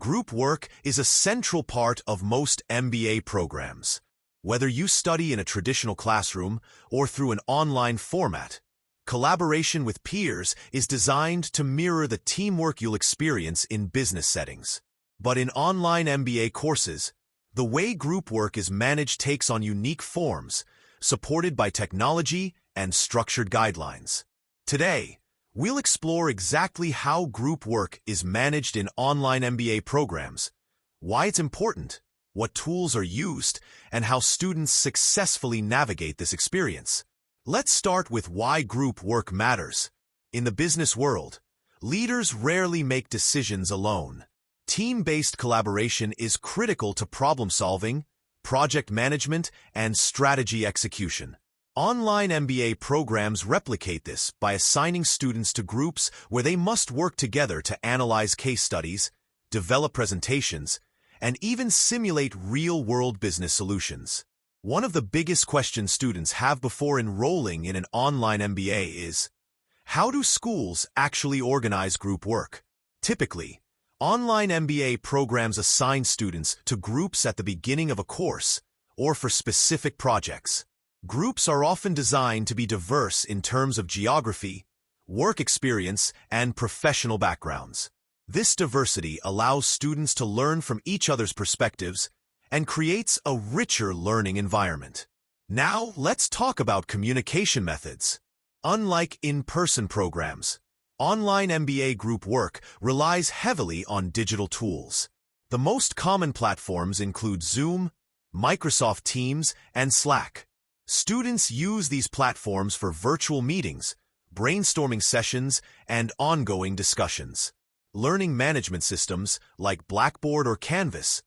Group work is a central part of most MBA programs. Whether you study in a traditional classroom or through an online format, collaboration with peers is designed to mirror the teamwork you'll experience in business settings. But in online MBA courses, the way group work is managed takes on unique forms, supported by technology and structured guidelines. Today, we'll explore exactly how group work is managed in online MBA programs, why it's important, what tools are used, and how students successfully navigate this experience. Let's start with why group work matters. In the business world, leaders rarely make decisions alone. Team-based collaboration is critical to problem-solving, project management, and strategy execution. Online MBA programs replicate this by assigning students to groups where they must work together to analyze case studies, develop presentations, and even simulate real-world business solutions. One of the biggest questions students have before enrolling in an online MBA is, how do schools actually organize group work? Typically, online MBA programs assign students to groups at the beginning of a course or for specific projects. Groups are often designed to be diverse in terms of geography, work experience, and professional backgrounds. This diversity allows students to learn from each other's perspectives and creates a richer learning environment. Now, let's talk about communication methods. Unlike in-person programs, online MBA group work relies heavily on digital tools. The most common platforms include Zoom, Microsoft Teams, and Slack. Students use these platforms for virtual meetings, brainstorming sessions, and ongoing discussions. Learning management systems, like Blackboard or Canvas,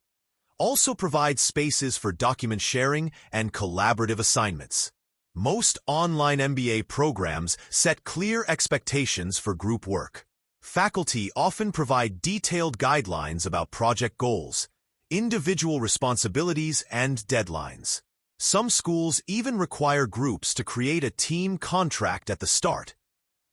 also provide spaces for document sharing and collaborative assignments. Most online MBA programs set clear expectations for group work. Faculty often provide detailed guidelines about project goals, individual responsibilities, and deadlines. Some schools even require groups to create a team contract at the start,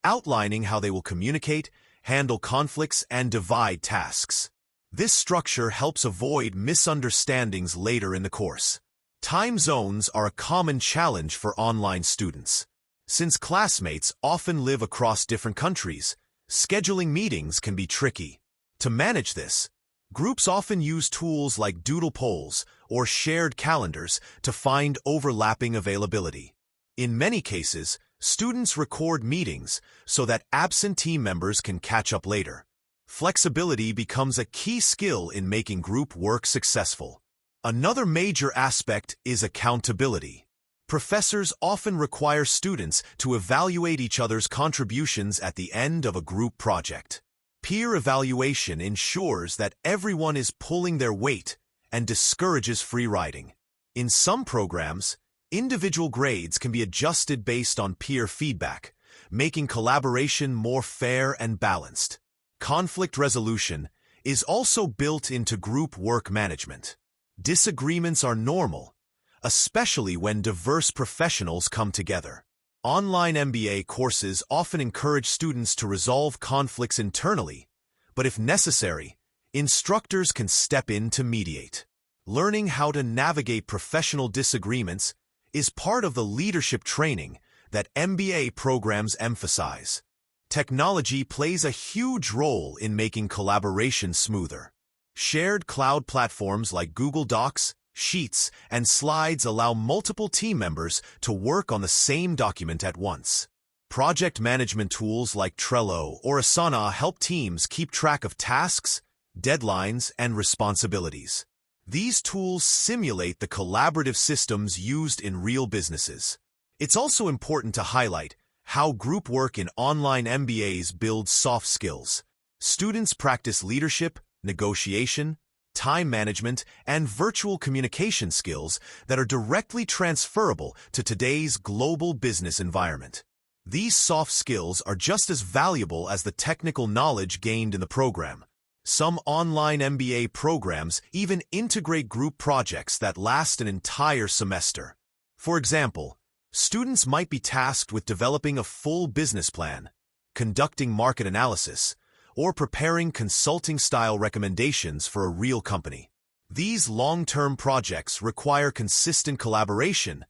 outlining how they will communicate, handle conflicts, and divide tasks. This structure helps avoid misunderstandings later in the course. Time zones are a common challenge for online students. Since classmates often live across different countries, scheduling meetings can be tricky. To manage this, groups often use tools like doodle polls or shared calendars to find overlapping availability. In many cases, students record meetings so that absent team members can catch up later. Flexibility becomes a key skill in making group work successful. Another major aspect is accountability. Professors often require students to evaluate each other's contributions at the end of a group project. Peer evaluation ensures that everyone is pulling their weight and discourages free riding. In some programs, individual grades can be adjusted based on peer feedback, making collaboration more fair and balanced. Conflict resolution is also built into group work management. Disagreements are normal, especially when diverse professionals come together. Online MBA courses often encourage students to resolve conflicts internally, but if necessary, instructors can step in to mediate. Learning how to navigate professional disagreements is part of the leadership training that MBA programs emphasize. Technology plays a huge role in making collaboration smoother. Shared cloud platforms like Google Docs, Sheets, and Slides allow multiple team members to work on the same document at once. Project management tools like Trello or Asana help teams keep track of tasks, deadlines, and responsibilities. These tools simulate the collaborative systems used in real businesses. It's also important to highlight how group work in online MBAs builds soft skills. Students practice leadership, negotiation, time management, and virtual communication skills that are directly transferable to today's global business environment. These soft skills are just as valuable as the technical knowledge gained in the program. Some online MBA programs even integrate group projects that last an entire semester. For example, students might be tasked with developing a full business plan, conducting market analysis, or preparing consulting-style recommendations for a real company. These long-term projects require consistent collaboration,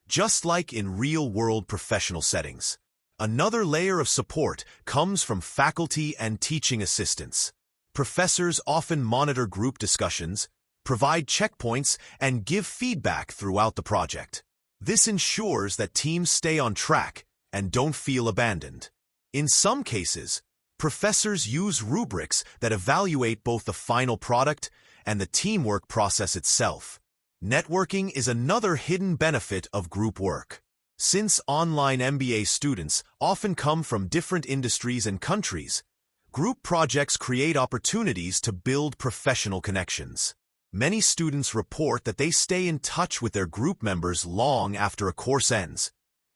just like in real-world professional settings. Another layer of support comes from faculty and teaching assistants. Professors often monitor group discussions, provide checkpoints, and give feedback throughout the project. This ensures that teams stay on track and don't feel abandoned. In some cases, professors use rubrics that evaluate both the final product and the teamwork process itself. Networking is another hidden benefit of group work. Since online MBA students often come from different industries and countries, group projects create opportunities to build professional connections. Many students report that they stay in touch with their group members long after a course ends,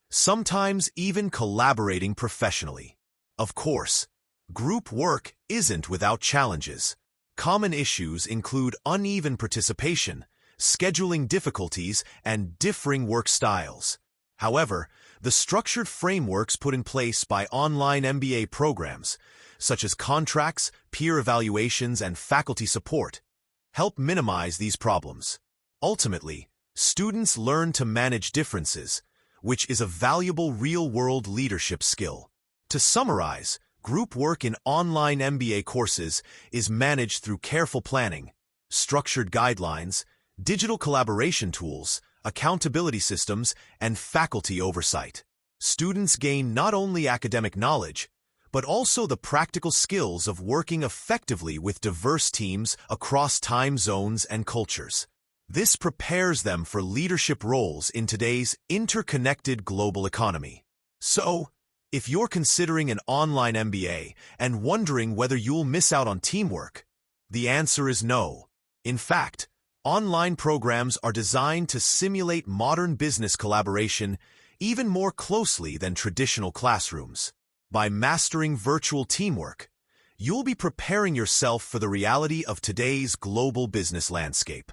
sometimes even collaborating professionally. Of course, group work isn't without challenges. Common issues include uneven participation, scheduling difficulties, and differing work styles. However, the structured frameworks put in place by online MBA programs, such as contracts, peer evaluations, and faculty support, help minimize these problems. Ultimately, students learn to manage differences, which is a valuable real-world leadership skill. To summarize, group work in online MBA courses is managed through careful planning, structured guidelines, digital collaboration tools, accountability systems, and faculty oversight. Students gain not only academic knowledge, but also the practical skills of working effectively with diverse teams across time zones and cultures. This prepares them for leadership roles in today's interconnected global economy. So, if you're considering an online MBA and wondering whether you'll miss out on teamwork, the answer is no. In fact, online programs are designed to simulate modern business collaboration even more closely than traditional classrooms. By mastering virtual teamwork, you'll be preparing yourself for the reality of today's global business landscape.